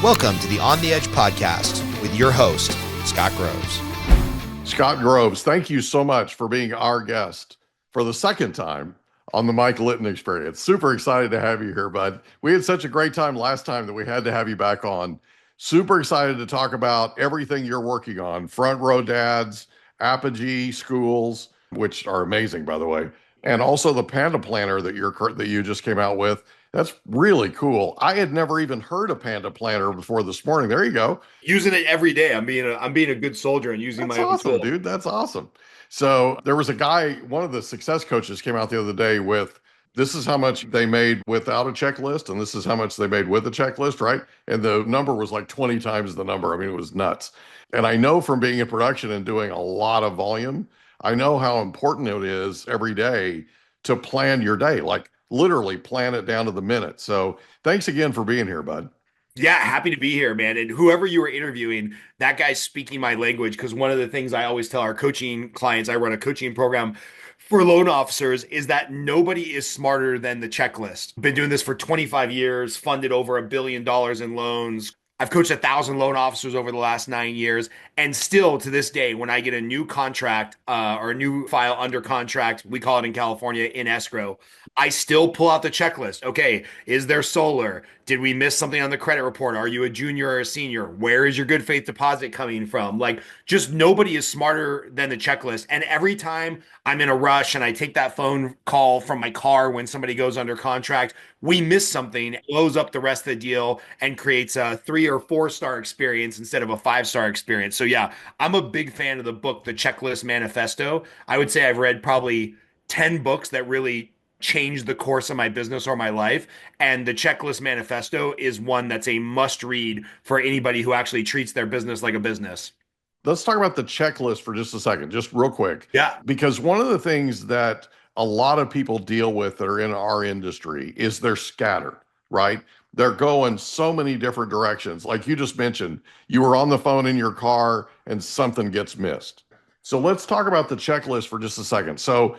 Welcome to the On the Edge podcast with your host, Scott Groves. Scott Groves, thank you so much for being our guest for the second time on the Mike Litton Experience. Super excited to have you here, bud. We had such a great time last time that we had to have you back on. Super excited to talk about everything you're working on. Front Row Dads, Apogee Schools, which are amazing, by the way, and also the Panda Planner that you just came out with. That's really cool. I had never even heard of Panda Planner before this morning. There you go. Using it every day. I'm being a good soldier and using That's my own awesome, tool. dude. That's awesome. So there was a guy, one of the success coaches came out the other day with, this is how much they made without a checklist, and this is how much they made with a checklist, right? And the number was like 20 times the number. I mean, it was nuts. And I know from being in production and doing a lot of volume, I know how important it is every day to plan your day, like literally plan it down to the minute. So thanks again for being here, bud. Yeah, happy to be here, man. And whoever you were interviewing, that guy's speaking my language, because one of the things I always tell our coaching clients, I run a coaching program for loan officers, is that nobody is smarter than the checklist. Been doing this for 25 years, funded over $1 billion in loans. I've coached 1,000 loan officers over the last 9 years. And still to this day, when I get a new contract or a new file under contract, we call it in California in escrow, I still pull out the checklist. Okay, is there solar? Did we miss something on the credit report? Are you a junior or a senior? Where is your good faith deposit coming from? Like, just nobody is smarter than the checklist. And every time I'm in a rush and I take that phone call from my car when somebody goes under contract, we miss something, it blows up the rest of the deal and creates a 3 or 4 star experience instead of a 5-star experience. So yeah, I'm a big fan of the book, The Checklist Manifesto. I would say I've read probably 10 books that really changed the course of my business or my life. And the Checklist Manifesto is one that's a must read for anybody who actually treats their business like a business. Let's talk about the checklist for just a second, just real quick. Yeah. Because one of the things that a lot of people deal with that are in our industry is they're scattered, right? They're going so many different directions. Like you just mentioned, you were on the phone in your car and something gets missed. So let's talk about the checklist for just a second. So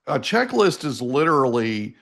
a checklist is literally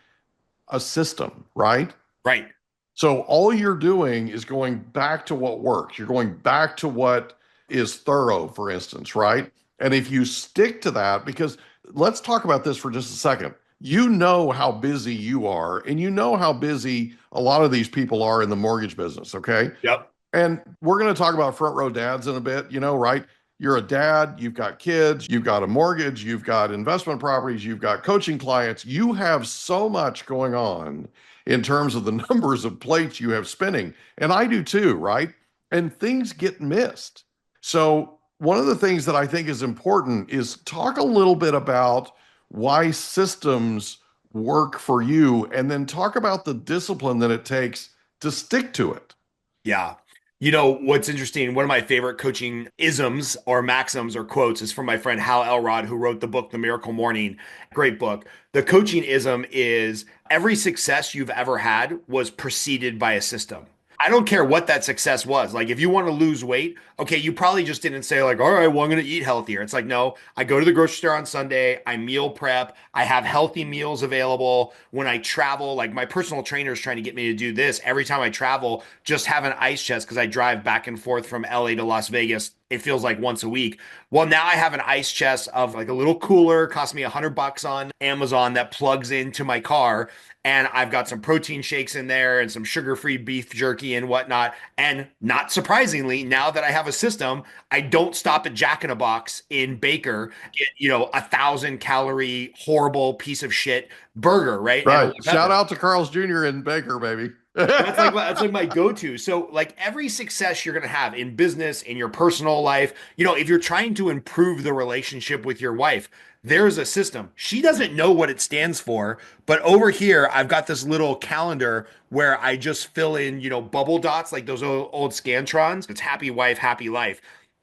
a system, right? Right. So all you're doing is going back to what works. You're going back to what is thorough, for instance, right? And if you stick to that, because let's talk about this for just a second. You know how busy you are, and you know how busy a lot of these people are in the mortgage business, okay? Yep. And we're going to talk about front row dads in a bit, right? You're a dad, you've got kids, you've got a mortgage, you've got investment properties, you've got coaching clients. You have so much going on in terms of the numbers of plates you have spinning. And I do too, right? And things get missed. So one of the things that I think is important is talk a little bit about why systems work for you, and then talk about the discipline that it takes to stick to it. Yeah. You know, what's interesting, one of my favorite coaching isms or maxims or quotes is from my friend Hal Elrod, who wrote the book, The Miracle Morning. Great book. The coaching ism is every success you've ever had was preceded by a system. I don't care what that success was. Like, if you want to lose weight, okay, you probably just didn't say like, all right, well, I'm going to eat healthier. It's like, no, I go to the grocery store on Sunday, I meal prep, I have healthy meals available. When I travel, like my personal trainer is trying to get me to do this. Every time I travel, just have an ice chest because I drive back and forth from LA to Las Vegas. It feels like once a week. Well, now I have an ice chest of like a little cooler, cost me $100 on Amazon that plugs into my car. And I've got some protein shakes in there and some sugar-free beef jerky and whatnot. And not surprisingly, now that I have a system, I don't stop at Jack in a Box in Baker, get, 1,000-calorie, horrible piece of shit burger, right? Right. Shout out to Carl's Jr. in Baker, baby. That's like my go-to. So like every success you're going to have in business, in your personal life, if you're trying to improve the relationship with your wife, there's a system. She doesn't know what it stands for, but over here, I've got this little calendar where I just fill in, bubble dots, like those old Scantrons. It's happy wife, happy life.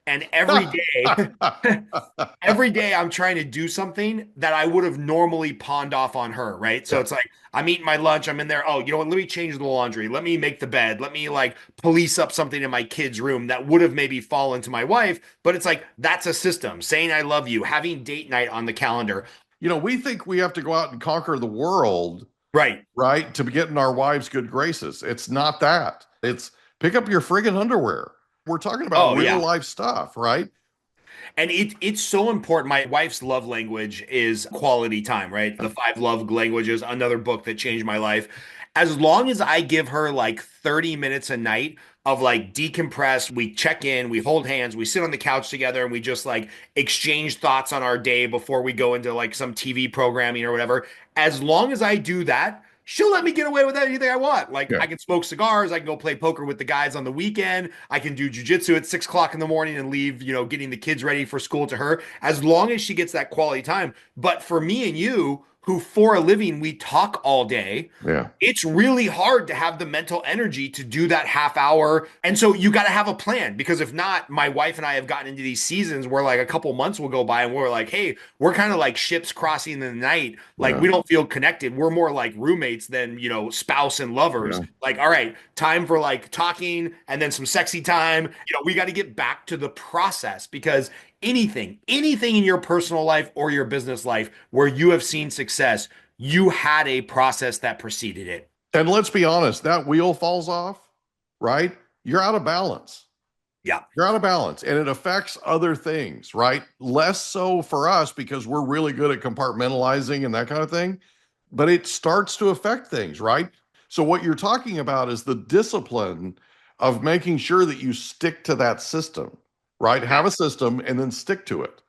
And every day I'm trying to do something that I would have normally pawned off on her, right? So it's like, I'm eating my lunch, I'm in there. Oh, you know what? Let me change the laundry. Let me make the bed. Let me like police up something in my kid's room that would have maybe fallen to my wife. But it's like, that's a system. Saying I love you, having date night on the calendar. We think we have to go out and conquer the world, right? To get in our wives' good graces. It's not that. It's Pick up your friggin' underwear. We're talking about Oh real yeah. life stuff, right? And it's so important. My wife's love language is quality time, right? The Five Love Languages, another book that changed my life. As long as I give her like 30 minutes a night of like decompress, we check in, we hold hands, we sit on the couch together, and we just like exchange thoughts on our day before we go into like some TV programming or whatever. As long as I do that, she'll let me get away with anything I want. Like Yeah. I can smoke cigars, I can go play poker with the guys on the weekend, I can do jujitsu at 6 o'clock in the morning and leave, getting the kids ready for school to her, as long as she gets that quality time. But for me and you, who for a living we talk all day, Yeah. it's really hard to have the mental energy to do that half hour. And so you got to have a plan, because if not, my wife and I have gotten into these seasons where like a couple months will go by and we're like, hey, we're kind of like ships crossing in the night. Like Yeah. we don't feel connected. We're more like roommates than, spouse and lovers. Yeah. Like, all right, time for like talking and then some sexy time. We got to get back to the process, because anything in your personal life or your business life where you have seen success, you had a process that preceded it. And let's be honest, that wheel falls off, right? You're out of balance. Yeah. You're out of balance, and it affects other things, right? Less so for us because we're really good at compartmentalizing and that kind of thing, but it starts to affect things, right? So what you're talking about is the discipline of making sure that you stick to that system, right? Have a system and then stick to it,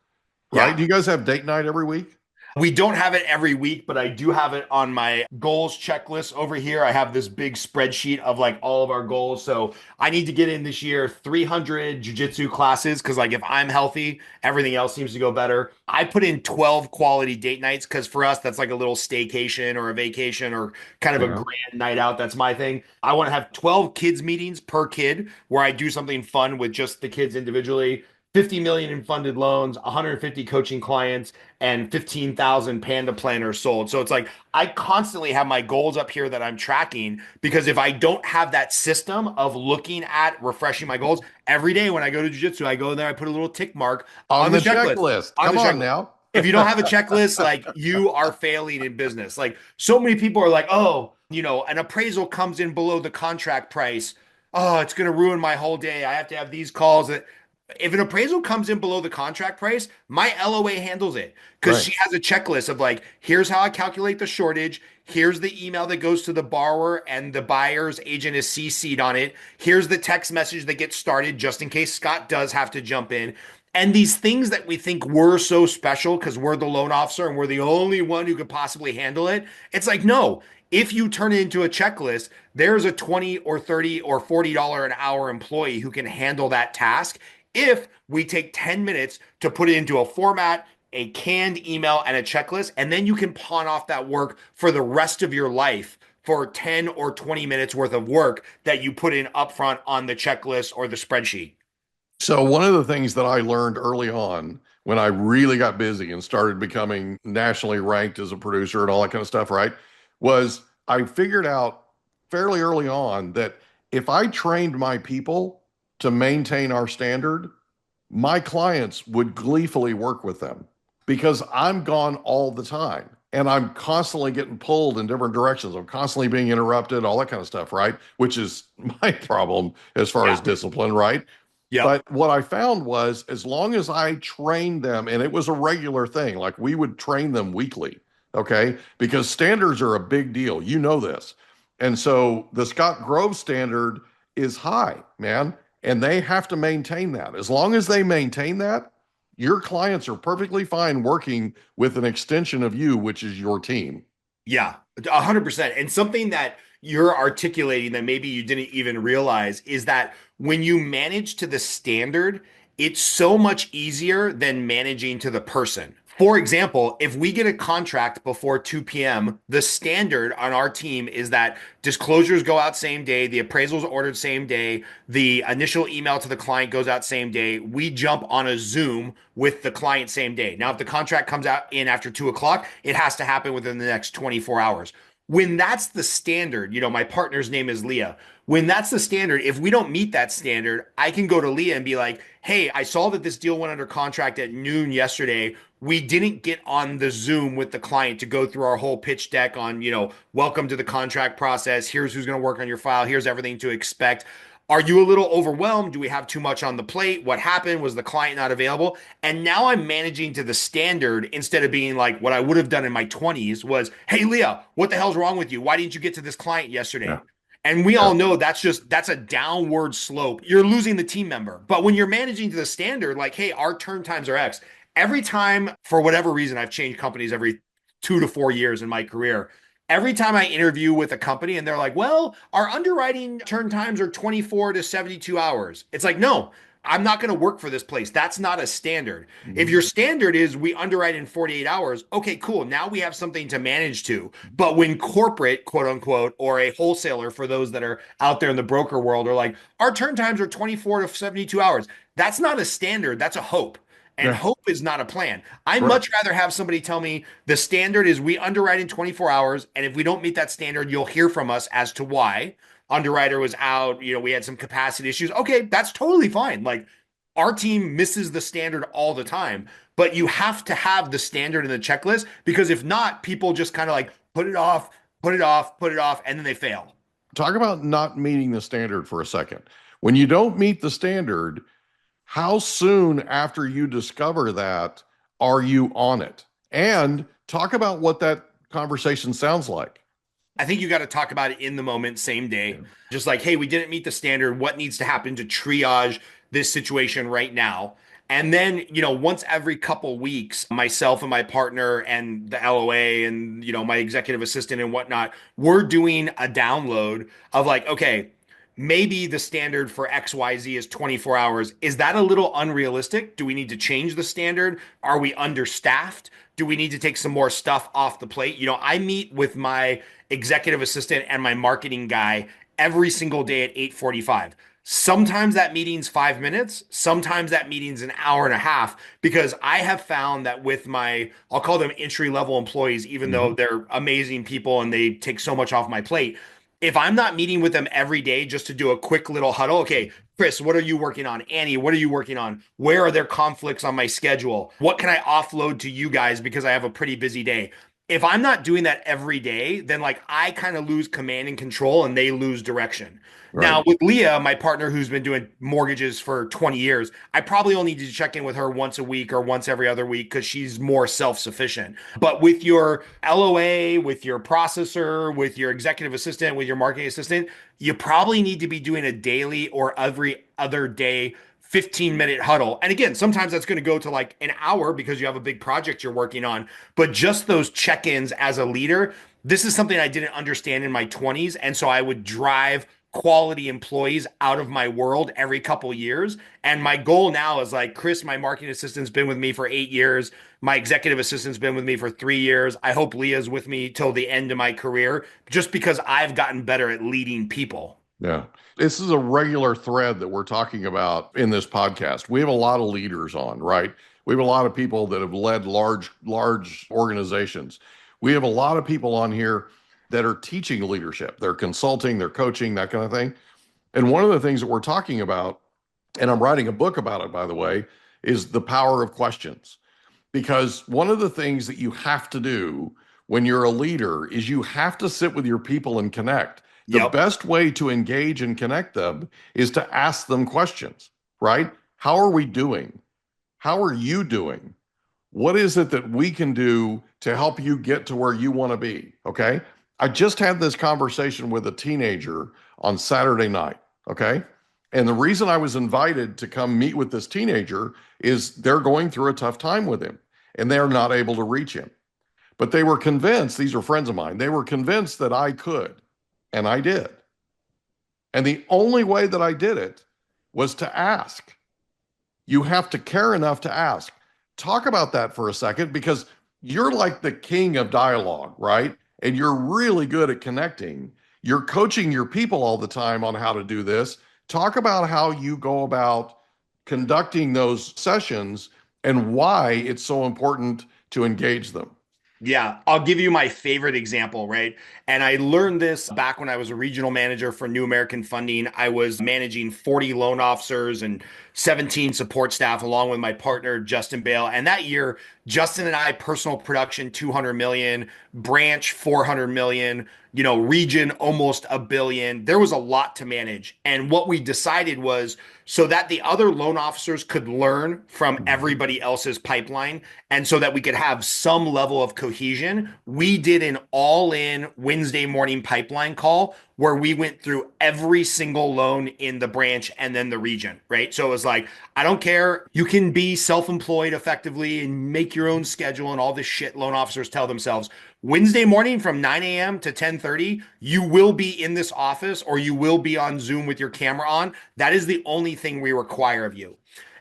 right? Yeah. Do you guys have date night every week? We don't have it every week, but I do have it on my goals checklist over here. I have this big spreadsheet of like all of our goals. So I need to get in this year 300 jujitsu classes, because like if I'm healthy, everything else seems to go better. I put in 12 quality date nights, because for us, that's like a little staycation or a vacation or kind of a Yeah. grand night out. That's my thing. I want to have 12 kids meetings per kid where I do something fun with just the kids individually. 50 million in funded loans, 150 coaching clients, and 15,000 Panda Planners sold. So it's like I constantly have my goals up here that I'm tracking, because if I don't have that system of looking at refreshing my goals every day when I go to jiu-jitsu, I go in there, I put a little tick mark On on the the checklist. checklist. On Come the on checklist. now. If you don't have a checklist, like you are failing in business. Like so many people are like, oh, an appraisal comes in below the contract price. Oh, it's going to ruin my whole day. I have to have these calls. If an appraisal comes in below the contract price, my LOA handles it, because Right. she has a checklist of like, here's how I calculate the shortage. Here's the email that goes to the borrower and the buyer's agent is CC'd on it. Here's the text message that gets started just in case Scott does have to jump in. And these things that we think we're so special because we're the loan officer and we're the only one who could possibly handle it. It's like, no, if you turn it into a checklist, there's a 20 or 30 or $40 an hour employee who can handle that task. If we take 10 minutes to put it into a format, a canned email, and a checklist, and then you can pawn off that work for the rest of your life for 10 or 20 minutes worth of work that you put in upfront on the checklist or the spreadsheet. So one of the things that I learned early on when I really got busy and started becoming nationally ranked as a producer and all that kind of stuff, right, was I figured out fairly early on that if I trained my people to maintain our standard, my clients would gleefully work with them because I'm gone all the time and I'm constantly getting pulled in different directions. I'm constantly being interrupted, all that kind of stuff, right? Which is my problem as far as discipline, right? Yep. But what I found was as long as I trained them, and it was a regular thing, like we would train them weekly, okay? Because standards are a big deal. You know this. And so the Scott Grove standard is high, man, and they have to maintain that. As long as they maintain that, your clients are perfectly fine working with an extension of you, which is your team. Yeah, 100%. And something that you're articulating that maybe you didn't even realize is that when you manage to the standard, it's so much easier than managing to the person. For example, if we get a contract before 2 p.m., the standard on our team is that disclosures go out same day, the appraisals ordered same day, the initial email to the client goes out same day. We jump on a Zoom with the client same day. Now, if the contract comes out in after 2 o'clock, it has to happen within the next 24 hours. When that's the standard, my partner's name is Leah. When that's the standard, if we don't meet that standard, I can go to Leah and be like, hey, I saw that this deal went under contract at noon yesterday. We didn't get on the Zoom with the client to go through our whole pitch deck on, welcome to the contract process. Here's who's going to work on your file. Here's everything to expect. Are you a little overwhelmed? Do we have too much on the plate? What happened? Was the client not available? And now I'm managing to the standard instead of being like what I would have done in my 20s was, hey, Leah, what the hell's wrong with you? Why didn't you get to this client Yeah. yesterday? And we Yeah. all know that's a downward slope. You're losing the team member. But when you're managing to the standard, like, hey, our turn times are X. Every time, for whatever reason, I've changed companies every 2 to 4 years in my career. Every time I interview with a company and they're like, well, our underwriting turn times are 24 to 72 hours. It's like, no, I'm not going to work for this place. That's not a standard. If Mhm. your standard is we underwrite in 48 hours, okay, cool. Now we have something to manage to. But when corporate, quote unquote, or a wholesaler for those that are out there in the broker world are like, our turn times are 24 to 72 hours. That's not a standard. That's a hope. And Yeah. hope is not a plan. I Right. much rather have somebody tell me the standard is we underwrite in 24 hours. And if we don't meet that standard, you'll hear from us as to why. Underwriter was out, we had some capacity issues. Okay, that's totally fine. Like our team misses the standard all the time, but you have to have the standard in the checklist because if not, people just kind of like put it off, put it off, put it off, and then they fail. Talk about not meeting the standard for a second. When you don't meet the standard, how soon after you discover that are you on it? And talk about what that conversation sounds like. I think you got to talk about it in the moment, same day. Yeah. Just like, hey, we didn't meet the standard. What needs to happen to triage this situation right now? And then, once every couple weeks, myself and my partner and the LOA and, my executive assistant and whatnot, we're doing a download of like, okay, maybe the standard for XYZ is 24 hours. Is that a little unrealistic? Do we need to change the standard? Are we understaffed? Do we need to take some more stuff off the plate? I meet with my executive assistant and my marketing guy every single day at 8:45. Sometimes that meeting's 5 minutes, sometimes that meeting's an hour and a half, because I have found that with I'll call them entry level employees, even though Mhm. they're amazing people and they take so much off my plate. If I'm not meeting with them every day just to do a quick little huddle, okay, Chris, what are you working on? Annie, what are you working on? Where are there conflicts on my schedule? What can I offload to you guys because I have a pretty busy day? If I'm not doing that every day, then like I kind of lose command and control and they lose direction. Right. Now, with Leah, my partner who's been doing mortgages for 20 years, I probably only need to check in with her once a week or once every other week because she's more self-sufficient. But with your LOA, with your processor, with your executive assistant, with your marketing assistant, you probably need to be doing a daily or every other day 15-minute huddle. And again, sometimes that's going to go to like an hour because you have a big project you're working on. But just those check-ins as a leader, this is something I didn't understand in my 20s. And so I would drive quality employees out of my world every couple years. And my goal now is like, Chris, my marketing assistant's been with me for 8 years. My executive assistant's been with me for 3 years. I hope Leah's with me till the end of my career, just because I've gotten better at leading people. Yeah. This is a regular thread that we're talking about in this podcast. We have a lot of leaders on, right? We have a lot of people that have led large organizations. We have a lot of people on here that are teaching leadership. They're consulting, they're coaching, that kind of thing. And one of the things that we're talking about, and I'm writing a book about it, by the way, is the power of questions. Because one of the things that you have to do when you're a leader is you have to sit with your people and connect. The Yep. best way to engage and connect them is to ask them questions, right? How are we doing? How are you doing? What is it that we can do to help you get to where you want to be? Okay. I just had this conversation with a teenager on Saturday night. Okay. And the reason I was invited to come meet with this teenager is they're going through a tough time with him and they're not able to reach him. But they were convinced, these are friends of mine, they were convinced that I could. And I did. And the only way that I did it was to ask. You have to care enough to ask. Talk about that for a second because you're like the king of dialogue, right? And you're really good at connecting. You're coaching your people all the time on how to do this. Talk about how you go about conducting those sessions and why it's so important to engage them. Yeah, I'll give you my favorite example, right? And I learned this back when I was a regional manager for New American Funding. I was managing 40 loan officers and 17 support staff along with my partner, Justin Bale. And that year, Justin and I, personal production, 200 million, branch, 400 million, region, almost a billion. There was a lot to manage. And what we decided was so that the other loan officers could learn from everybody else's pipeline and so that we could have some level of cohesion, we did an all-in Wednesday morning pipeline call where we went through every single loan in the branch and then the region, right? So it was like, I don't care. You can be self-employed effectively and make your own schedule and all this shit loan officers tell themselves. Wednesday morning from 9 a.m. to 10:30, you will be in this office or you will be on Zoom with your camera on. That is the only thing we require of you.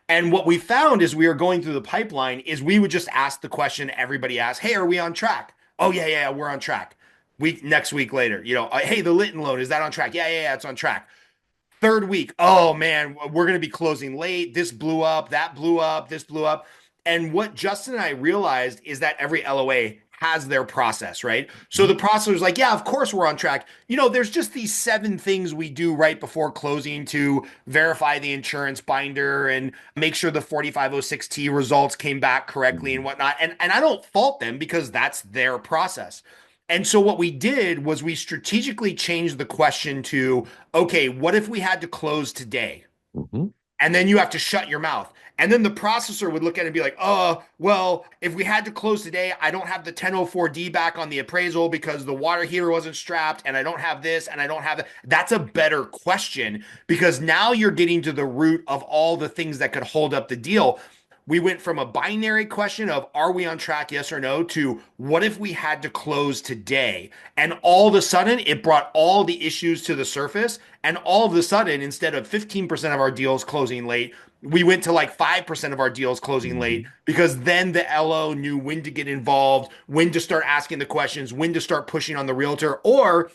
And what we found as we were going through the pipeline is we would just ask the question everybody asks, hey, are we on track? Oh, yeah, we're on track. Next week later, hey, the Litton loan, is that on track? Yeah, it's on track. Third week, oh man, we're going to be closing late. This blew up, that blew up, this blew up. And what Justin and I realized is that every LOA has their process, right? So the process was like, yeah, of course we're on track. There's just these 7 things we do right before closing to verify the insurance binder and make sure the 4506T results came back correctly and whatnot. And I don't fault them because that's their process. And so what we did was we strategically changed the question to, okay, what if we had to close today? And then you have to shut your mouth. And then the processor would look at it and be like, oh, well, if we had to close today, I don't have the 1004D back on the appraisal because the water heater wasn't strapped and I don't have this and I don't have that. That's a better question because now you're getting to the root of all the things that could hold up the deal. We went from a binary question of are we on track, yes or no, to what if we had to close today? And all of a sudden, it brought all the issues to the surface. And all of a sudden, instead of 15% of our deals closing late, we went to like 5% of our deals closing late because then the LO knew when to get involved, when to start asking the questions, when to start pushing on the realtor, or,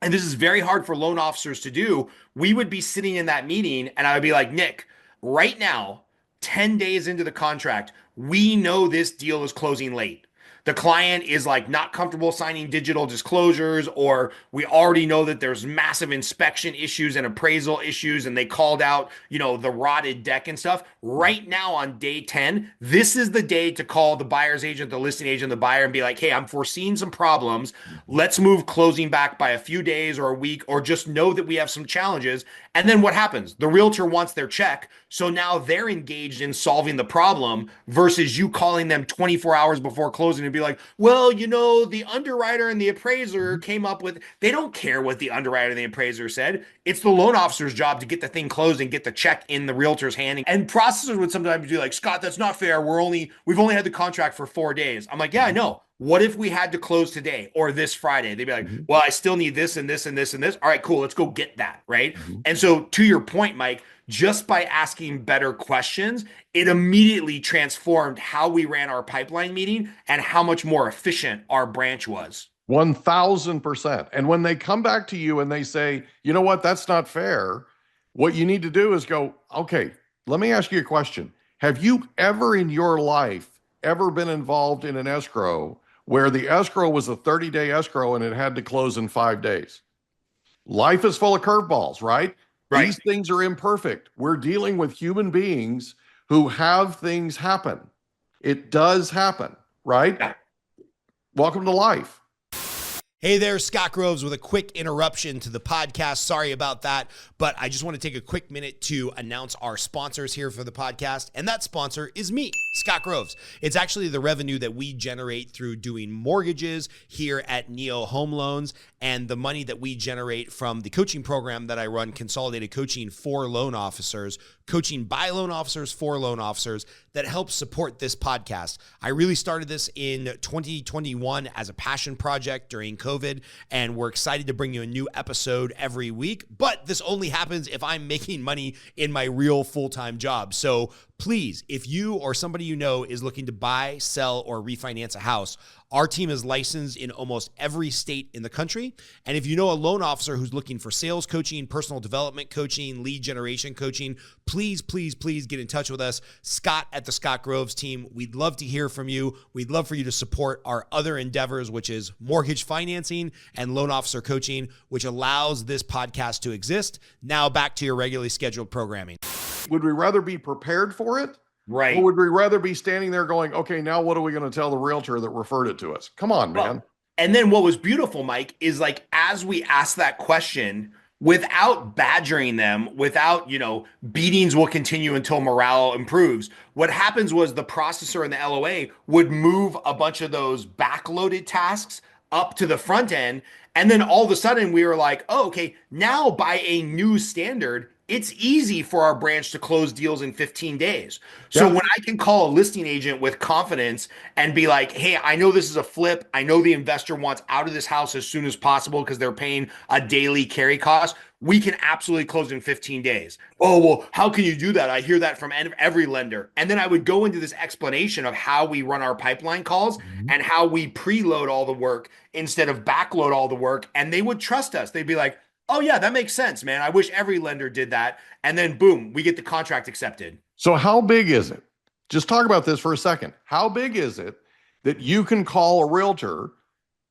and this is very hard for loan officers to do, we would be sitting in that meeting and I would be like, Nick, right now, 10 days into the contract, we know this deal is closing late. The client is like not comfortable signing digital disclosures, or we already know that there's massive inspection issues and appraisal issues, and they called out, the rotted deck and stuff. Right now on day 10, this is the day to call the buyer's agent, the listing agent, the buyer, and be like, hey, I'm foreseeing some problems. Let's move closing back by a few days or a week, or just know that we have some challenges. And then what happens? The realtor wants their check. So now they're engaged in solving the problem versus you calling them 24 hours before closing and be like, well, the underwriter and the appraiser came up with, they don't care what the underwriter and the appraiser said. It's the loan officer's job to get the thing closed and get the check in the realtor's hand. And processors would sometimes be like, Scott, that's not fair. We've only had the contract for 4 days. I'm like, yeah, I know. What if we had to close today or this Friday? They'd be like, well, I still need this and this and this and this. All right, cool. Let's go get that. Right. And so to your point, Mike, just by asking better questions, it immediately transformed how we ran our pipeline meeting and how much more efficient our branch was. 1,000%. And when they come back to you and they say, you know what, that's not fair, what you need to do is go, okay, let me ask you a question. Have you ever in your life ever been involved in an escrow where the escrow was a 30-day escrow and it had to close in 5 days? Life is full of curveballs, right? Right. These things are imperfect. We're dealing with human beings who have things happen. It does happen, right? Yeah. Welcome to life. Hey there, Scott Groves with a quick interruption to the podcast. Sorry about that, but I just want to take a quick minute to announce our sponsors here for the podcast, and that sponsor is me, Scott Groves. It's actually the revenue that we generate through doing mortgages here at Neo Home Loans and the money that we generate from the coaching program that I run, Consolidated Coaching for Loan Officers, coaching by loan officers for loan officers that helps support this podcast. I really started this in 2021 as a passion project during COVID, and we're excited to bring you a new episode every week, but this only happens if I'm making money in my real full-time job. So please, if you or somebody you know is looking to buy, sell, or refinance a house, our team is licensed in almost every state in the country. And if you know a loan officer who's looking for sales coaching, personal development coaching, lead generation coaching, please get in touch with us. Scott at the Scott Groves team. We'd love to hear from you. We'd love for you to support our other endeavors, which is mortgage financing and loan officer coaching, which allows this podcast to exist. Now back to your regularly scheduled programming. Would we rather be prepared for it Or Right. would we rather be standing there going, okay, now what are we going to tell the realtor that referred it to us? Come on, Well, man. and then what was beautiful, Mike, is like as we asked that question, without badgering them, without, beatings will continue until morale improves. What happens was the processor and the LOA would move a bunch of those backloaded tasks up to the front end. And then all of a sudden we were like, oh, okay, now by a new standard, it's easy for our branch to close deals in 15 days. So Yeah. when I can call a listing agent with confidence and be like, hey, I know this is a flip. I know the investor wants out of this house as soon as possible because they're paying a daily carry cost. We can absolutely close in 15 days. Oh, well, how can you do that? I hear that from every lender. And then I would go into this explanation of how we run our pipeline calls Mhm. and how we preload all the work instead of backload all the work. And they would trust us. They'd be like, oh, yeah, that makes sense, man. I wish every lender did that. And then boom, we get the contract accepted. So, how big is it? Just talk about this for a second. How big is it that you can call a realtor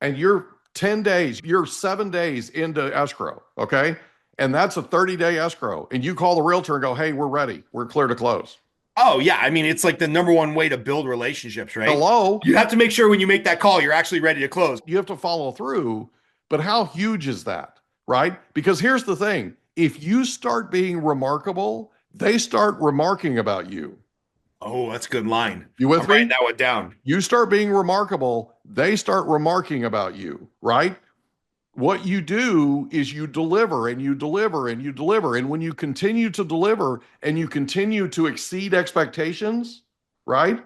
and you're 10 days, you're 7 days into escrow, okay? And that's a 30-day escrow. And you call the realtor and go, hey, we're ready. We're clear to close. Oh, yeah. I mean, it's like the number one way to build relationships, right? Hello? You have to make sure when you make that call, you're actually ready to close. You have to follow through. But how huge is that, right? Because here's the thing. If you start being remarkable, they start remarking about you. Oh, that's a good line. You I'm with writing me? that one down. You start being remarkable, they start remarking about you, right? What you do is you deliver and you deliver and you deliver. And when you continue to deliver and you continue to exceed expectations, right?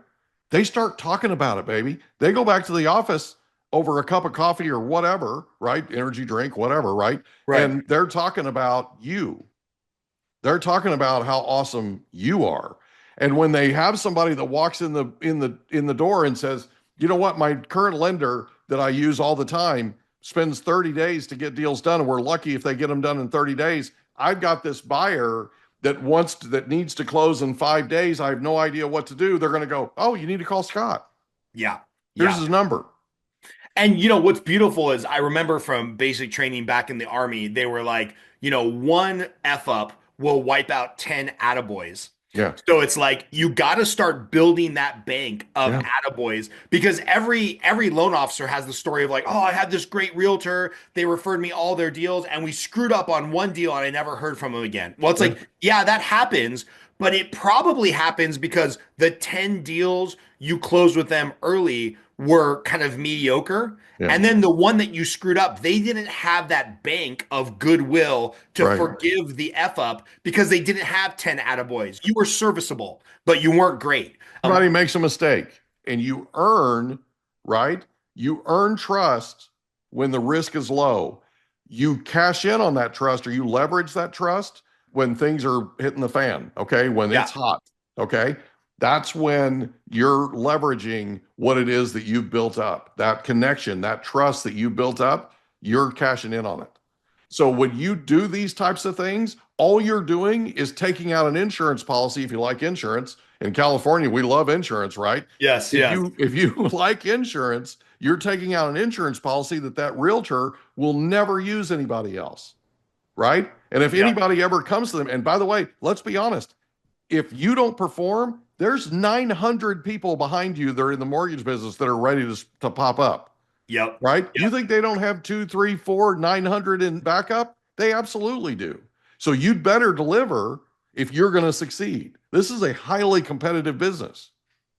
They start talking about it, baby. They go back to the office over a cup of coffee or whatever, right? Energy drink, whatever, right? Right. And they're talking about you. They're talking about how awesome you are. And when they have somebody that walks in the door and says, "You know what? My current lender that I use all the time spends 30 days to get deals done, and we're lucky if they get them done in 30 days. I've got this buyer that needs to close in 5 days. I have no idea what to do." They're going to go, "Oh, you need to call Scott. Yeah. Here's Yeah. his number." And what's beautiful is I remember from basic training back in the army, they were like, one F up will wipe out 10 attaboys. Yeah. So it's like you got to start building that bank of Yeah. attaboys because every loan officer has the story of like, oh, I had this great realtor, they referred me all their deals, and we screwed up on one deal and I never heard from them again. Well, it's Yeah. like, yeah, that happens, but it probably happens because the 10 deals you closed with them early were kind of mediocre. Yeah. And then the one that you screwed up, they didn't have that bank of goodwill to Right. forgive the F up because they didn't have 10 attaboys. You were serviceable, but you weren't great. Everybody makes a mistake, and you earn, right? You earn trust when the risk is low. You cash in on that trust or you leverage that trust when things are hitting the fan, okay? When Yeah. it's hot, okay? That's when you're leveraging what it is that you've built up, that connection, that trust that you built up, you're cashing in on it. So when you do these types of things, all you're doing is taking out an insurance policy if you like insurance. In California, we love insurance, right? Yes, If yes. you like insurance, you're taking out an insurance policy that realtor will never use anybody else, right? And if Yeah. anybody ever comes to them, and by the way, let's be honest, if you don't perform, there's 900 people behind you that are in the mortgage business that are ready to pop up, Yep. right? Yep. You think they don't have 2, 3, 4, 900 in backup? They absolutely do. So you'd better deliver if you're going to succeed. This is a highly competitive business.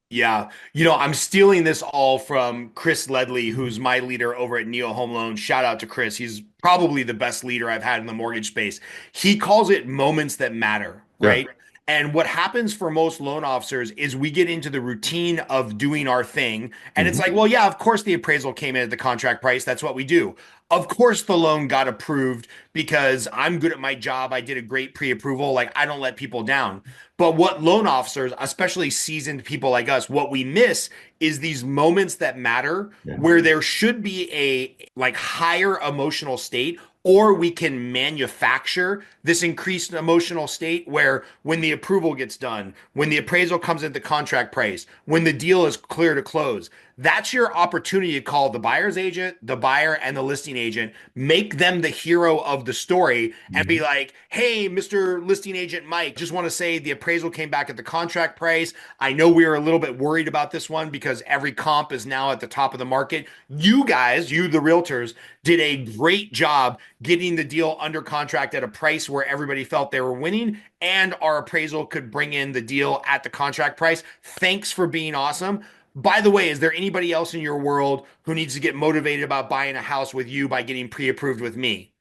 Yeah. I'm stealing this all from Chris Ledley, who's my leader over at Neo Home Loans. Shout out to Chris. He's probably the best leader I've had in the mortgage space. He calls it moments that matter, Yeah. right? And what happens for most loan officers is we get into the routine of doing our thing. And it's like, well, yeah, of course the appraisal came in at the contract price. That's what we do. Of course the loan got approved because I'm good at my job. I did a great pre-approval. Like I don't let people down. But what loan officers, especially seasoned people like us, what we miss is these moments that matter Yeah. where there should be a like higher emotional state, or we can manufacture this increased emotional state where when the approval gets done, when the appraisal comes at the contract price, when the deal is clear to close, That's your opportunity to call the buyer's agent, the buyer, and the listing agent, make them the hero of the story, and be like, hey, Mr. Listing Agent Mike, just want to say the appraisal came back at the contract price. I know we were a little bit worried about this one because every comp is now at the top of the market. You guys, you the realtors, did a great job getting the deal under contract at a price where everybody felt they were winning, and our appraisal could bring in the deal at the contract price. Thanks for being awesome. By the way, is there anybody else in your world who needs to get motivated about buying a house with you by getting pre-approved with me?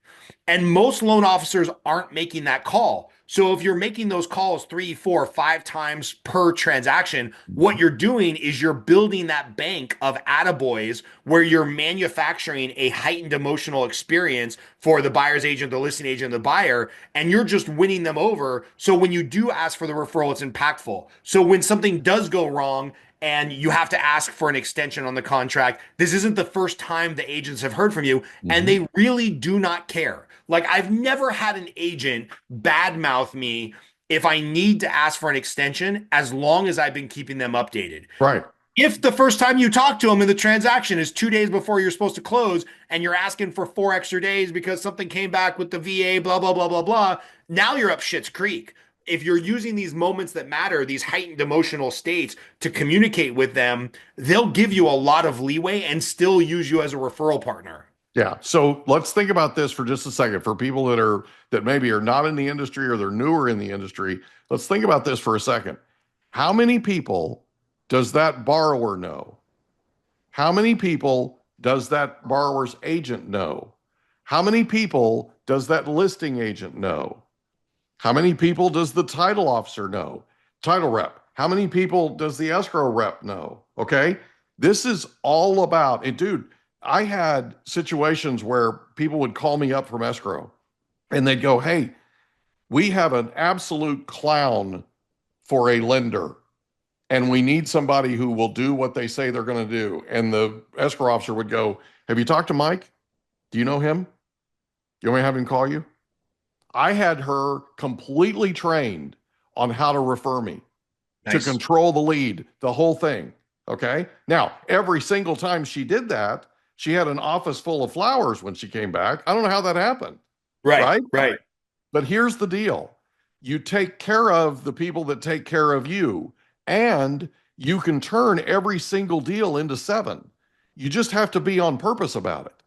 And most loan officers aren't making that call. So if you're making those calls 3, 4, 5 times per transaction, what you're doing is you're building that bank of attaboys where you're manufacturing a heightened emotional experience for the buyer's agent, the listing agent, the buyer, and you're just winning them over. So when you do ask for the referral, it's impactful. So when something does go wrong and you have to ask for an extension on the contract, this isn't the first time the agents have heard from you, and they really do not care. Like, I've never had an agent badmouth me if I need to ask for an extension, as long as I've been keeping them updated. Right. If the first time you talk to them in the transaction is 2 days before you're supposed to close and you're asking for 4 extra days because something came back with the VA, blah, blah, blah, blah, blah, now you're up shit's creek. If you're using these moments that matter, these heightened emotional states to communicate with them, they'll give you a lot of leeway and still use you as a referral partner. Yeah. So let's think about this for just a second. For people that maybe are not in the industry or they're newer in the industry, let's think about this for a second. How many people does that borrower know? How many people does that borrower's agent know? How many people does that listing agent know? How many people does the title officer know? Title rep. How many people does the escrow rep know? Okay. This is all about it, dude. I had situations where people would call me up from escrow and they'd go, hey, we have an absolute clown for a lender and we need somebody who will do what they say they're going to do. And the escrow officer would go, have you talked to Mike? Do you know him? You want me to have him call you? I had her completely trained on how to refer me, to control the lead, the whole thing. Okay. Now, every single time she did that, she had an office full of flowers when she came back. I don't know how that happened. Right. But here's the deal. You take care of the people that take care of you, and you can turn every single deal into 7. You just have to be on purpose about it.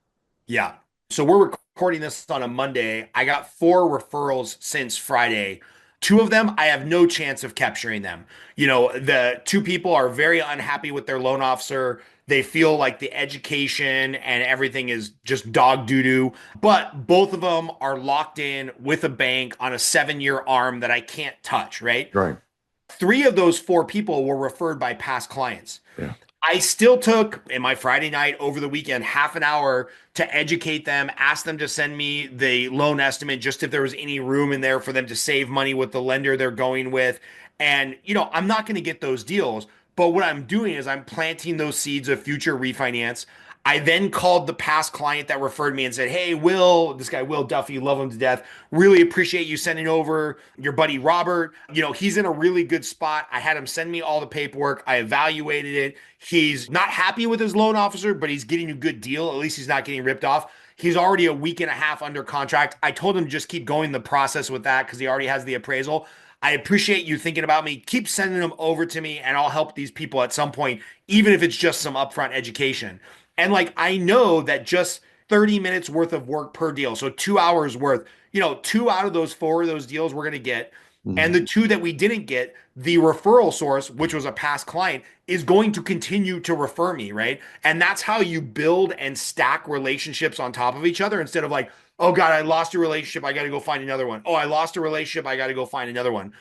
Yeah. So we're recording this on a Monday. I got 4 referrals since Friday. 2 of them, I have no chance of capturing them. You know, the 2 people are very unhappy with their loan officer. They feel like the education and everything is just dog doo-doo. But both of them are locked in with a bank on a 7-year arm that I can't touch, right? Right. 3 of those 4 people were referred by past clients. Yeah. I still took, in my Friday night over the weekend, half an hour to educate them, ask them to send me the loan estimate, just if there was any room in there for them to save money with the lender they're going with. And, you know, I'm not going to get those deals, but what I'm doing is I'm planting those seeds of future refinance. I then called the past client that referred me and said, hey, Will, this guy, Will Duffy, love him to death. Really appreciate you sending over your buddy, Robert. You know, he's in a really good spot. I had him send me all the paperwork. I evaluated it. He's not happy with his loan officer, but he's getting a good deal. At least he's not getting ripped off. He's already a week and a half under contract. I told him to just keep going the process with that because he already has the appraisal. I appreciate you thinking about me. Keep sending them over to me and I'll help these people at some point, even if it's just some upfront education. And like, I know that just 30 minutes worth of work per deal, so 2 hours worth, you know, 2 out of those 4 of those deals we're going to get. And the 2 that we didn't get, the referral source, which was a past client, is going to continue to refer me, right? And that's how you build and stack relationships on top of each other instead of like, oh God, I lost a relationship, I got to go find another one. Oh, I lost a relationship, I got to go find another one.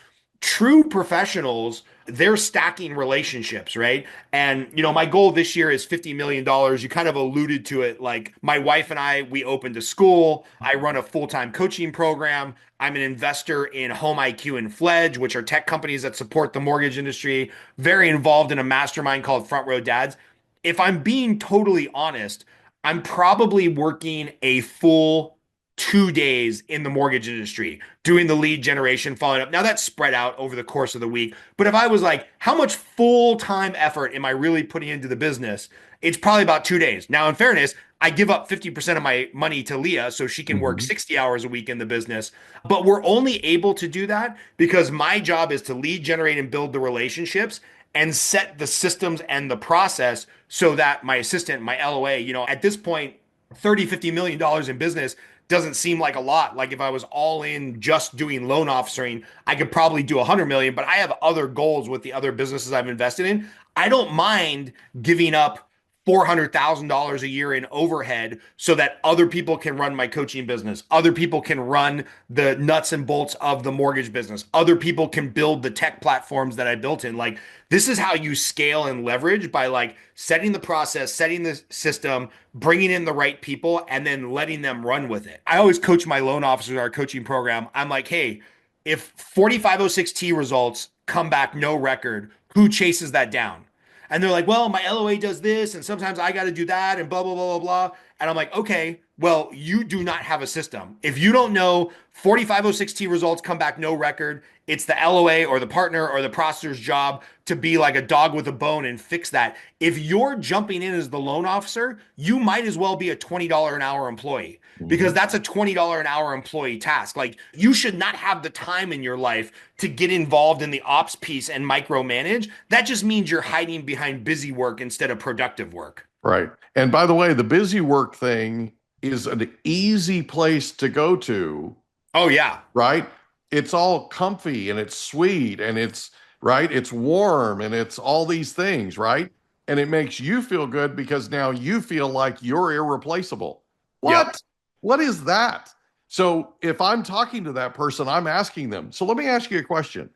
True professionals, they're stacking relationships, right? And, you know, my goal this year is $50 million. You kind of alluded to it. Like, my wife and I, we opened a school. I run a full-time coaching program. I'm an investor in Home IQ and Fledge, which are tech companies that support the mortgage industry. Very involved in a mastermind called Front Row Dads. If I'm being totally honest, I'm probably working a full 2 days in the mortgage industry doing the lead generation, following up. Now that's spread out over the course of the week. But if I was like, how much full-time effort am I really putting into the business? It's probably about 2 days. Now, in fairness, I give up 50% of my money to Leah so she can work Mhm. 60 hours a week in the business. But we're only able to do that because my job is to lead generate and build the relationships and set the systems and the process so that my assistant, my LOA, at this point, 30, $50 million in business doesn't seem like a lot. Like if I was all in just doing loan officering, I could probably do 100 million, but I have other goals with the other businesses I've invested in. I don't mind giving up $400,000 a year in overhead so that other people can run my coaching business. Other people can run the nuts and bolts of the mortgage business. Other people can build the tech platforms that I built in. Like this is how you scale and leverage by like setting the process, setting the system, bringing in the right people, and then letting them run with it. I always coach my loan officers in our coaching program. I'm like, hey, if 4506T results come back no record, who chases that down? And they're like, well, my LOA does this, and sometimes I got to do that, and blah, blah, blah, blah, blah. And I'm like, okay, well, you do not have a system. If you don't know 4506T results come back no record, it's the LOA or the partner or the processor's job to be like a dog with a bone and fix that. If you're jumping in as the loan officer, you might as well be a $20 an hour employee because Mhm. that's a $20 an hour employee task. Like you should not have the time in your life to get involved in the ops piece and micromanage. That just means you're hiding behind busy work instead of productive work. Right. And by the way, the busy work thing is an easy place to go to, Oh yeah. right? It's all comfy and it's sweet and it's right, it's warm and it's all these things, right? And it makes you feel good because now you feel like you're irreplaceable. Yep. What? What is that? So if I'm talking to that person, I'm asking them. So let me ask you a question.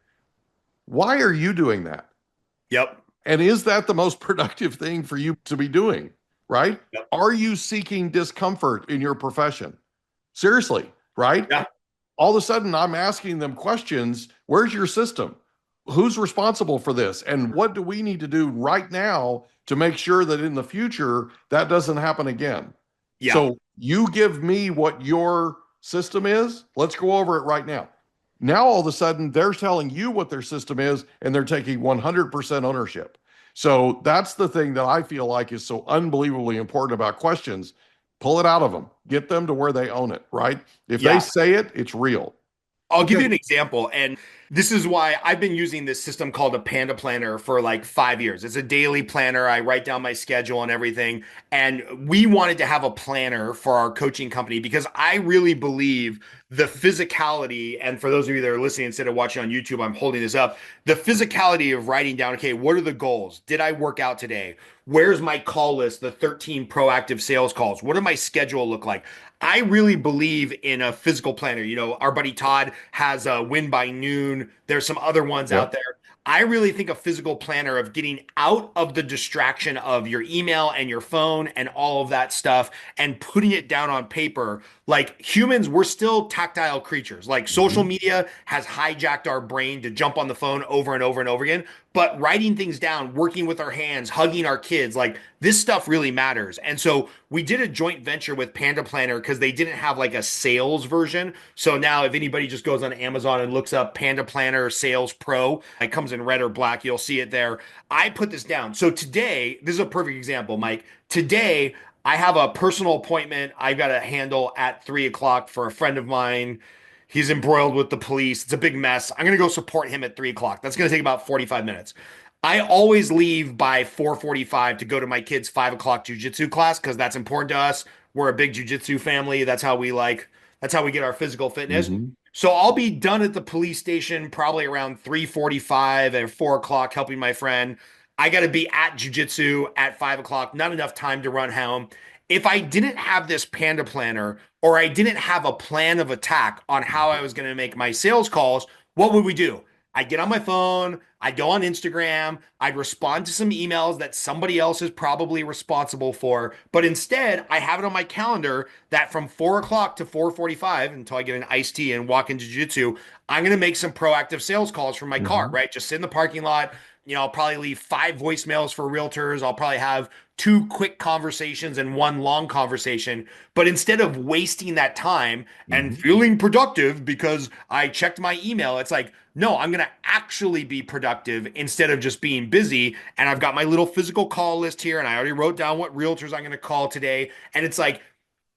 Why are you doing that? Yep. And is that the most productive thing for you to be doing? Right? Yep. Are you seeking discomfort in your profession? Seriously, right? Yeah. All of a sudden, I'm asking them questions. Where's your system? Who's responsible for this? And what do we need to do right now to make sure that in the future that doesn't happen again? Yeah. So you give me what your system is. Let's go over it right now. Now, all of a sudden, they're telling you what their system is, and they're taking 100% ownership. So that's the thing that I feel like is so unbelievably important about questions. Pull it out of them, get them to where they own it, right? If they Yeah. say it, it's real. I'll give Okay. you an example. And this is why I've been using this system called a Panda Planner for like 5 years. It's a daily planner. I write down my schedule and everything. And we wanted to have a planner for our coaching company because I really believe the physicality, and for those of you that are listening instead of watching on YouTube, I'm holding this up. The physicality of writing down, okay, what are the goals? Did I work out today? Where's my call list, the 13 proactive sales calls? What did my schedule look like? I really believe in a physical planner. Our buddy Todd has a Win by Noon. There's some other ones out Yep. there. I really think a physical planner of getting out of the distraction of your email and your phone and all of that stuff and putting it down on paper. Like humans, we're still tactile creatures. Like social Mhm. media has hijacked our brain to jump on the phone over and over and over again. But writing things down, working with our hands, hugging our kids, like this stuff really matters. And so we did a joint venture with Panda Planner because they didn't have like a sales version. So now if anybody just goes on Amazon and looks up Panda Planner Sales Pro, it comes in red or black, you'll see it there. I put this down. So today, this is a perfect example, Mike. Today, I have a personal appointment I've got to handle at 3 o'clock for a friend of mine. He's embroiled with the police. It's a big mess. I'm going to go support him at 3 o'clock. That's going to take about 45 minutes. I always leave by 4:45 to go to my kid's 5 o'clock jujitsu class because that's important to us. We're a big jujitsu family. That's how we get our physical fitness. Mhm. So I'll be done at the police station probably around 3:45 or 4 o'clock helping my friend. I got to be at jujitsu at 5 o'clock. Not enough time to run home. If I didn't have this Panda Planner or I didn't have a plan of attack on how I was going to make my sales calls, what would we do? I'd get on my phone, I'd go on Instagram, I'd respond to some emails that somebody else is probably responsible for. But instead, I have it on my calendar that from 4 o'clock to 4:45 until I get an iced tea and walk into jiu-jitsu, I'm going to make some proactive sales calls from my car, Mhm. right? Just sit in the parking lot, I'll probably leave 5 voicemails for realtors. I'll probably have 2 quick conversations and 1 long conversation. But instead of wasting that time and Mhm. feeling productive because I checked my email, it's like, no, I'm going to actually be productive instead of just being busy. And I've got my little physical call list here, and I already wrote down what realtors I'm going to call today. And it's like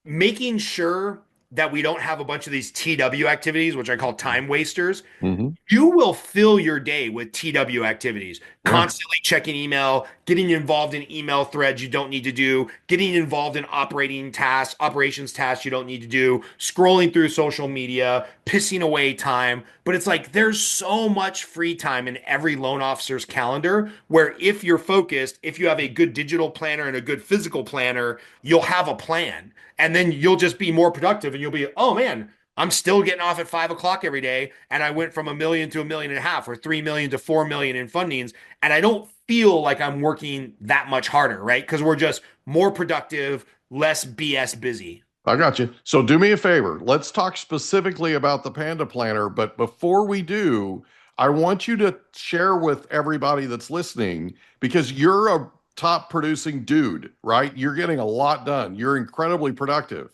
making sure that we don't have a bunch of these TW activities, which I call time wasters. Mhm. You will fill your day with TW activities, Yeah. constantly checking email, getting involved in email threads you don't need to do, getting involved in operations tasks you don't need to do, scrolling through social media, pissing away time. But it's like there's so much free time in every loan officer's calendar where if you're focused, if you have a good digital planner and a good physical planner, you'll have a plan. And then you'll just be more productive and you'll be, oh man, I'm still getting off at 5 o'clock every day. And I went from 1 million to 1.5 million or 3 million to 4 million in fundings. And I don't feel like I'm working that much harder, right? Because we're just more productive, less BS busy. I got you. So do me a favor. Let's talk specifically about the Panda Planner. But before we do, I want you to share with everybody that's listening, because you're a top producing dude, right? You're getting a lot done. You're incredibly productive.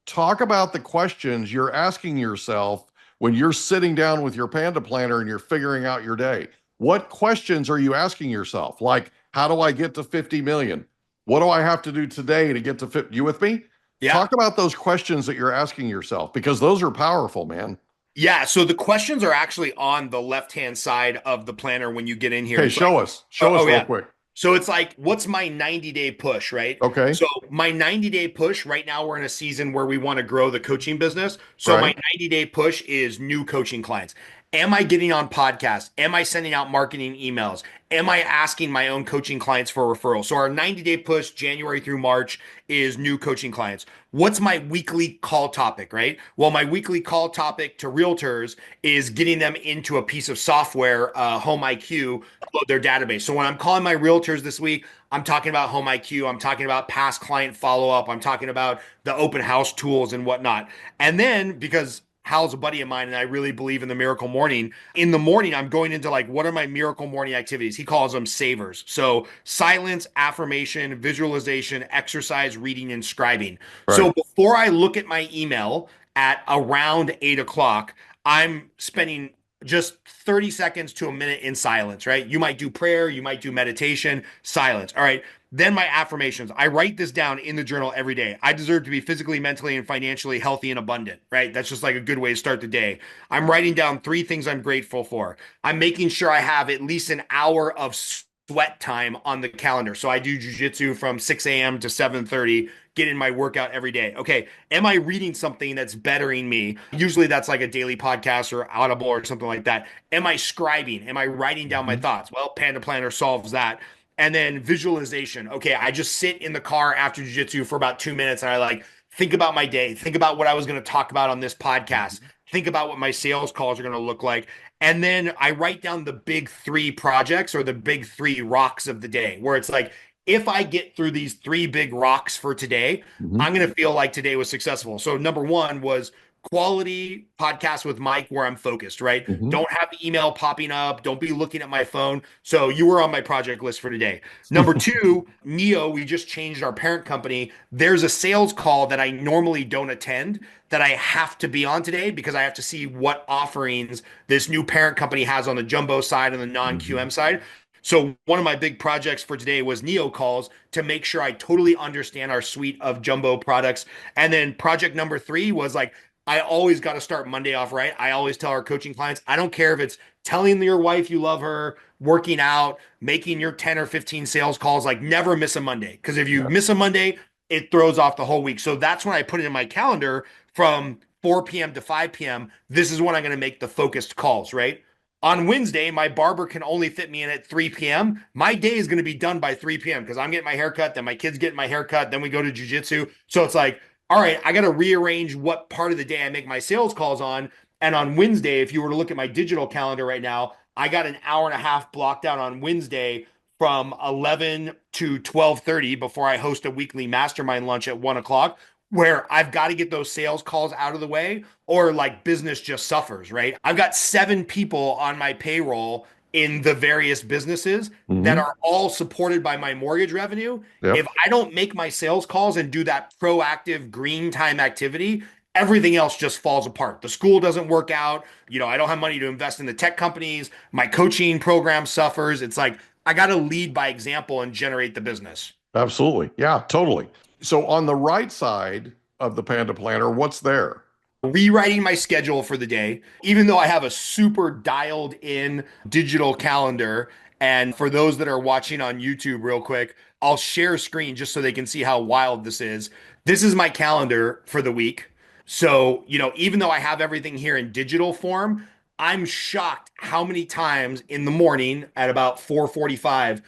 Talk about the questions you're asking yourself when you're sitting down with your Panda Planner and you're figuring out your day. What questions are you asking yourself? Like, how do I get to 50 million? What do I have to do today to get to 50? You with me? Yeah. Talk about those questions that you're asking yourself, because those are powerful, man. Yeah. So the questions are actually on the left-hand side of the planner when you get in here. Okay, It's like, show us. oh, Show us oh real yeah. quick. So it's like, what's my 90-day push, right? Okay. So my 90-day push right now, we're in a season where we want to grow the coaching business. So my Right. 90-day push is new coaching clients. Am I getting on podcasts? Am I sending out marketing emails? Am I asking my own coaching clients for referrals? So our 90-day push, January through March, is new coaching clients. What's my weekly call topic, right? Well, my weekly call topic to realtors is getting them into a piece of software, Home IQ, load their database. So when I'm calling my realtors this week, I'm talking about Home IQ. I'm talking about past client follow up. I'm talking about the open house tools and whatnot. And then because Hal's a buddy of mine and I really believe in the miracle morning, in the morning, I'm going into like, what are my miracle morning activities? He calls them savers. So silence, affirmation, visualization, exercise, reading, and scribing. Right. So before I look at my email at around 8 o'clock, I'm spending just 30 seconds to a minute in silence, right? You might do prayer, you might do meditation, silence. All right. Then my affirmations. I write this down in the journal every day. I deserve to be physically, mentally, and financially healthy and abundant, right? That's just like a good way to start the day. I'm writing down 3 things I'm grateful for. I'm making sure I have at least an hour of sweat time on the calendar. So I do jujitsu from 6 a.m. to 7:30, get in my workout every day. Okay, am I reading something that's bettering me? Usually that's like a daily podcast or Audible or something like that. Am I scribing? Am I writing down my Mhm. thoughts? Well, Panda Planner solves that. And then visualization. Okay, I just sit in the car after jujitsu for about 2 minutes and I like think about my day, think about what I was going to talk about on this podcast, think about what my sales calls are going to look like. And then I write down the big 3 projects or the big 3 rocks of the day, where it's like, if I get through these 3 big rocks for today, Mhm. I'm going to feel like today was successful. So, number one was quality podcast with Mike where I'm focused, right? Mhm. Don't have the email popping up. Don't be looking at my phone. So, you were on my project list for today. Number two, Neo, we just changed our parent company. There's a sales call that I normally don't attend that I have to be on today because I have to see what offerings this new parent company has on the jumbo side and the non Mhm. QM side. So one of my big projects for today was Neo calls to make sure I totally understand our suite of jumbo products. And then project number 3 was like, I always got to start Monday off right. I always tell our coaching clients, I don't care if it's telling your wife you love her, working out, making your 10 or 15 sales calls, like never miss a Monday. Because if you Yeah. miss a Monday, it throws off the whole week. So that's when I put it in my calendar from 4 p.m. to 5 p.m. This is when I'm going to make the focused calls, right? On Wednesday, my barber can only fit me in at 3 p.m. My day is going to be done by 3 p.m. because I'm getting my haircut, then my kids getting my haircut, then we go to jujitsu. So it's like, all right, I got to rearrange what part of the day I make my sales calls on. And on Wednesday, if you were to look at my digital calendar right now, I got an hour and a half blocked out on Wednesday from 11 to 12:30 before I host a weekly mastermind lunch at 1 o'clock, where I've got to get those sales calls out of the way or like business just suffers, right? I've got 7 people on my payroll in the various businesses that Mhm. are all supported by my mortgage revenue. If Yep. I don't make my sales calls and do that proactive green time activity, everything else just falls apart. The school doesn't work out. I don't have money to invest in the tech companies. My coaching program suffers. It's like I got to lead by example and generate the business. Absolutely. Yeah, totally. So on the right side of the Panda Planner, what's there? Rewriting my schedule for the day, even though I have a super dialed in digital calendar. And for those that are watching on YouTube, real quick, I'll share a screen just so they can see how wild this is. This is my calendar for the week. So, even though I have everything here in digital form, I'm shocked how many times in the morning at about 4:45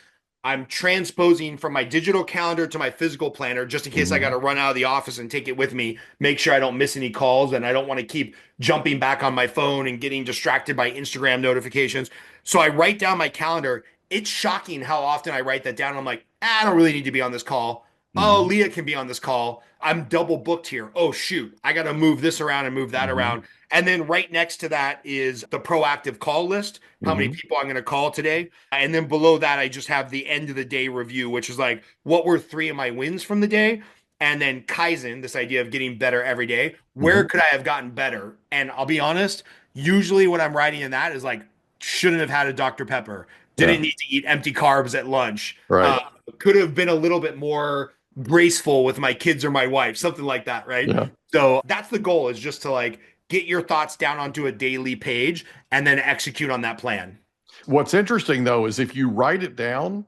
I'm transposing from my digital calendar to my physical planner just in case I got Mhm. to run out of the office and take it with me, make sure I don't miss any calls and I don't want to keep jumping back on my phone and getting distracted by Instagram notifications. So I write down my calendar. It's shocking how often I write that down. I'm like, I don't really need to be on this call. Oh, Mhm. Leah can be on this call. I'm double booked here. Oh, shoot. I got to move this around and move that Mhm. around. And then right next to that is the proactive call list, how many Mhm. people I'm going to call today. And then below that, I just have the end of the day review, which is like, what were three of my wins from the day? And then Kaizen, this idea of getting better every day. Where Mhm. could I have gotten better? And I'll be honest, usually what I'm writing in that is like, shouldn't have had a Dr. Pepper, didn't Yeah. need to eat empty carbs at lunch, Right. could have been a little bit more graceful with my kids or my wife, something like that, right? Yeah. So that's the goal, is just to like get your thoughts down onto a daily page and then execute on that plan. What's interesting though is if you write it down,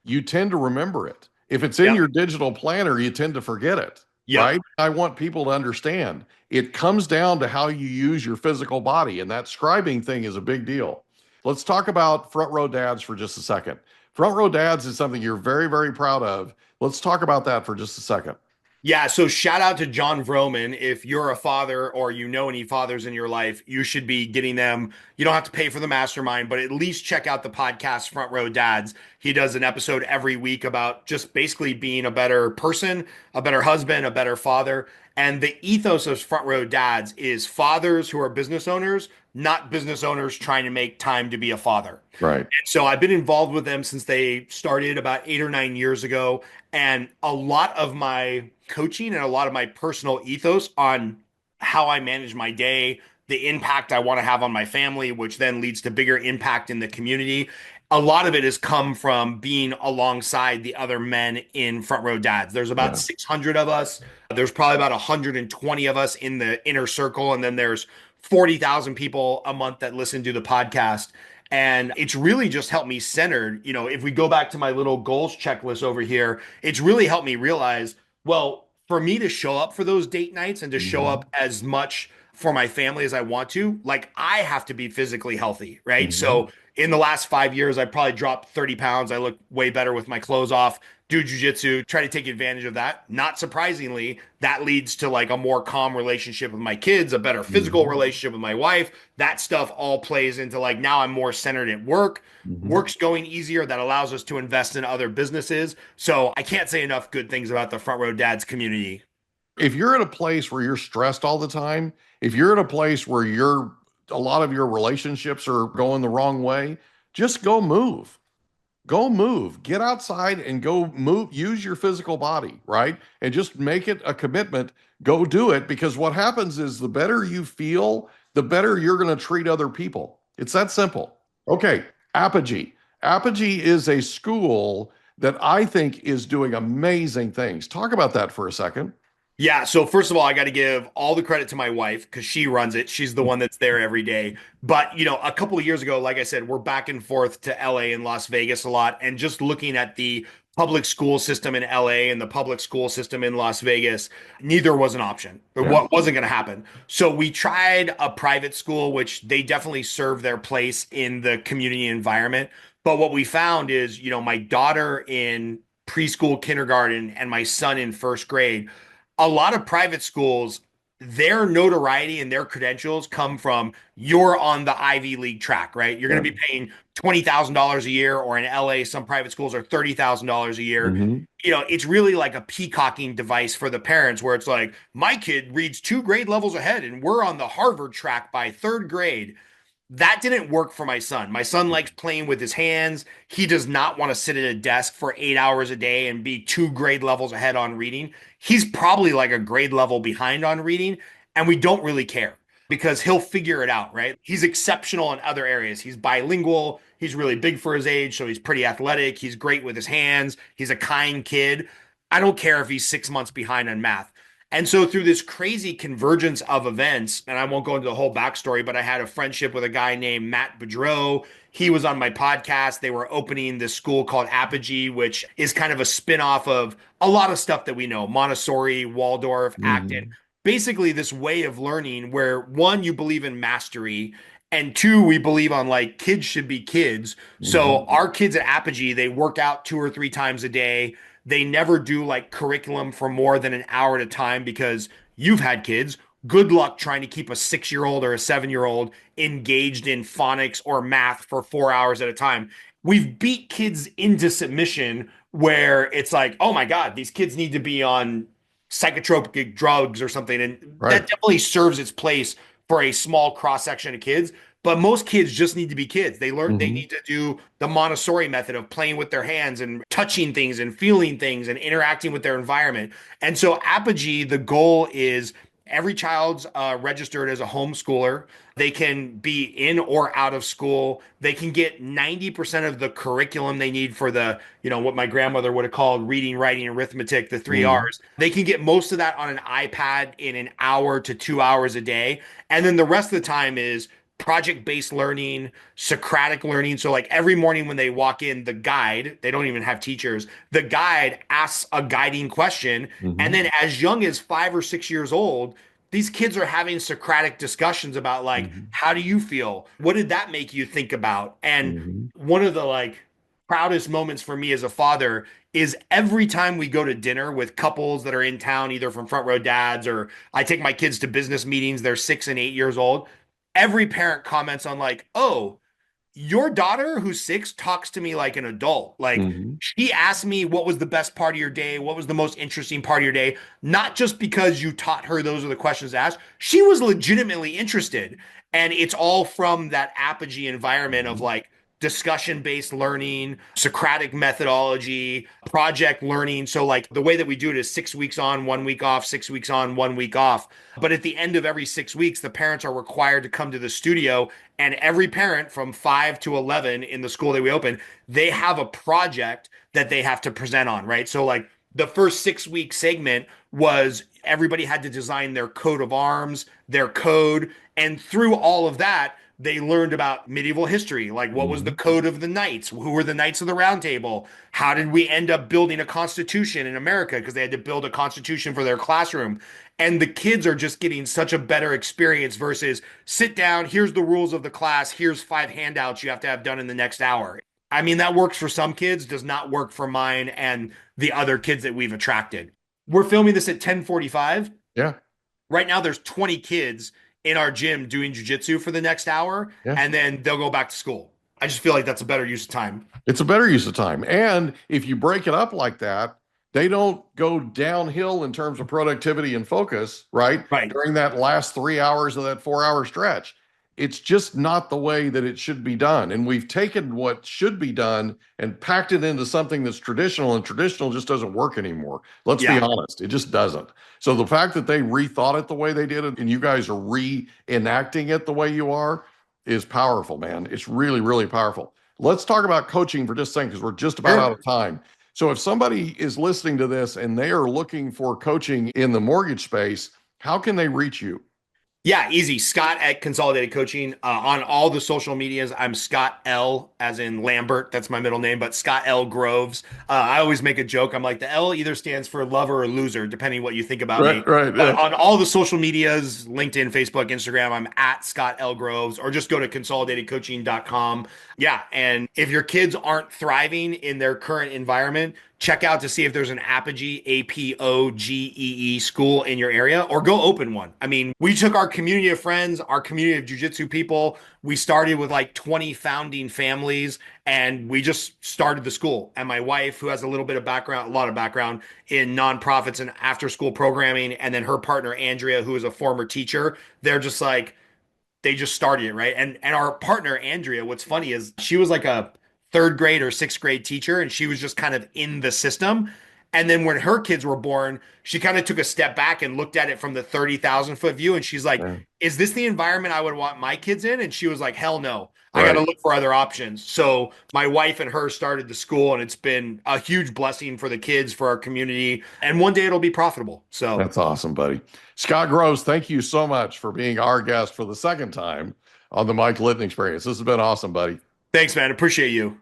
you tend to remember it. If it's in Yep. your digital planner, you tend to forget it, Yep. right? I want people to understand it comes down to how you use your physical body, and that scribing thing is a big deal. Let's talk about front row dads for just a second. Front row dads is something you're very, very proud of. Let's talk about that for just a second. Yeah, so shout out to John Vroman. If you're a father or you know any fathers in your life, you should be getting them. You don't have to pay for the mastermind, but at least check out the podcast Front Row Dads. He does an episode every week about just basically being a better person, a better husband, a better father. And the ethos of Front Row Dads is fathers who are business owners, not business owners trying to make time to be a father. Right. So I've been involved with them since they started about 8 or 9 years ago. And a lot of my coaching and a lot of my personal ethos on how I manage my day, the impact I want to have on my family, which then leads to bigger impact in the community. A lot of it has come from being alongside the other men in Front Row Dads. There's about Yeah. 600 of us. There's probably about 120 of us in the inner circle. And then there's 40,000 people a month that listen to the podcast. And it's really just helped me centered. If we go back to my little goals checklist over here, it's really helped me realize, well, for me to show up for those date nights and to show Mhm. up as much for my family as I want to, like I have to be physically healthy, right? Mhm. So in the last 5 years, I probably dropped 30 pounds. I look way better with my clothes off, do jujitsu, try to take advantage of that. Not surprisingly, that leads to like a more calm relationship with my kids, a better physical Mhm. relationship with my wife. That stuff all plays into like now I'm more centered at work. Mhm. Work's going easier. That allows us to invest in other businesses. So I can't say enough good things about the Front Row Dads community. If you're at a place where you're stressed all the time, if you're at a place where a lot of your relationships are going the wrong way, just go move. Go move. Get outside and go move. Use your physical body, right? And just make it a commitment. Go do it, because what happens is the better you feel, the better you're going to treat other people. It's that simple. Okay, Apogee. Apogee is a school that I think is doing amazing things. Talk about that for a second. Yeah, so first of all, I got to give all the credit to my wife because she runs it. She's the one that's there every day. But, a couple of years ago, like I said, we're back and forth to LA and Las Vegas a lot. And just looking at the public school system in LA and the public school system in Las Vegas, neither was an option. Or Yeah. what wasn't going to happen. So we tried a private school, which they definitely serve their place in the community environment. But what we found is, my daughter in preschool, kindergarten, and my son in first grade, a lot of private schools, their notoriety and their credentials come from you're on the Ivy League track, right? You're going Yeah. to be paying $20,000 a year, or in LA, some private schools are $30,000 a year. Mhm. It's really like a peacocking device for the parents where it's like, my kid reads 2 grade levels ahead and we're on the Harvard track by third grade. That didn't work for my son. My son likes playing with his hands. He does not want to sit at a desk for 8 hours a day and be 2 grade levels ahead on reading. He's probably like a grade level behind on reading, and we don't really care because he'll figure it out, right? He's exceptional in other areas. He's bilingual. He's really big for his age, so he's pretty athletic. He's great with his hands. He's a kind kid. I don't care if he's 6 months behind on math. And so through this crazy convergence of events, and I won't go into the whole backstory, but I had a friendship with a guy named Matt Boudreau. He was on my podcast. They were opening this school called Apogee, which is kind of a spinoff of a lot of stuff that we know, Montessori, Waldorf, Acton. Mhm. Basically, this way of learning where one, you believe in mastery, and two, we believe on like kids should be kids. So Mhm. our kids at Apogee, they work out 2 or 3 times a day. They never do like curriculum for more than an hour at a time because you've had kids. Good luck trying to keep a 6 year old or a 7 year old engaged in phonics or math for 4 hours at a time. We've beat kids into submission where it's like, oh my God, these kids need to be on psychotropic drugs or something. And Right. that definitely serves its place for a small cross section of kids. But most kids just need to be kids. They Mhm. need to do the Montessori method of playing with their hands and touching things and feeling things and interacting with their environment. And so Apogee, the goal is every child's registered as a homeschooler. They can be in or out of school. They can get 90% of the curriculum they need for the, what my grandmother would have called reading, writing, arithmetic, the three Mhm. R's. They can get most of that on an iPad in an hour to 2 hours a day. And then the rest of the time is project-based learning, Socratic learning. So like every morning when they walk in, the guide, they don't even have teachers, the guide asks a guiding question. And Mhm. then as young as 5 or 6 years old, these kids are having Socratic discussions about like, Mhm. how do you feel? What did that make you think about? And Mhm. one of the like proudest moments for me as a father is every time we go to dinner with couples that are in town, either from Front Row Dads or I take my kids to business meetings, they're 6 and 8 years old. Every parent comments on like, oh, your daughter who's 6 talks to me like an adult. Like Mhm. she asked me what was the best part of your day, what was the most interesting part of your day, not just because you taught her those are the questions to ask. She was legitimately interested. And it's all from that Apogee environment of Mhm. like discussion-based learning, Socratic methodology, project learning. So like the way that we do it is 6 weeks on, 1 week off, 6 weeks on, 1 week off. But at the end of every 6 weeks, the parents are required to come to the studio, and every parent from 5 to 11 in the school that we open, they have a project that they have to present on, right? So, like the first 6 week segment was everybody had to design their coat of arms, their code. And through all of that, they learned about medieval history, like what was the Mhm. code of the knights? Who were the knights of the round table? How did we end up building a constitution in America? Because they had to build a constitution for their classroom. And the kids are just getting such a better experience versus sit down, here's the rules of the class, here's 5 handouts you have to have done in the next hour. I mean, that works for some kids, does not work for mine and the other kids that we've attracted. We're filming this at 10:45. Yeah. Right now, there's 20 kids in our gym doing jujitsu for the next hour, Yeah. and then they'll go back to school. I just feel like that's a better use of time. It's a better use of time. And if you break it up like that, they don't go downhill in terms of productivity and focus, right? Right. During that last 3 hours of that 4 hour stretch. It's just not the way that it should be done. And we've taken what should be done and packed it into something that's traditional, and traditional just doesn't work anymore. Let's be Yeah. honest, it just doesn't. So the fact that they rethought it the way they did it and you guys are reenacting it the way you are is powerful, man. It's really, really powerful. Let's talk about coaching for just a second because we're just about out Sure. of time. So, if somebody is listening to this and they are looking for coaching in the mortgage space, how can they reach you? Yeah, easy. Scott at Consolidated Coaching. On all the social medias, I'm Scott L, as in Lambert. That's my middle name, but Scott L Groves. I always make a joke. I'm like, the L either stands for lover or loser, depending what you think about Right, me. right. But Yeah. on all the social medias, LinkedIn, Facebook, Instagram, I'm at Scott L Groves, or just go to consolidatedcoaching.com. Yeah. And if your kids aren't thriving in their current environment, check out to see if there's an Apogee, Apogee school in your area, or go open one. I mean, we took our community of friends, our community of jujitsu people. We started with like 20 founding families, and we just started the school. And my wife, who has a little bit of background, a lot of background in nonprofits and after school programming, and then her partner, Andrea, who is a former teacher, they're just like, they just started it, right? And our partner, Andrea, what's funny is she was like a third grade or sixth grade teacher, and she was just kind of in the system. And then when her kids were born, she kind of took a step back and looked at it from the 30,000-foot view. And she's like, Yeah. is this the environment I would want my kids in? And she was like, hell no. I Right. got to look for other options. So my wife and her started the school, and it's been a huge blessing for the kids, for our community. And one day it'll be profitable. So That's awesome, buddy. Scott Groves, thank you so much for being our guest for the second time on the Mike Litton Experience. This has been awesome, buddy. thanks, man. Appreciate you.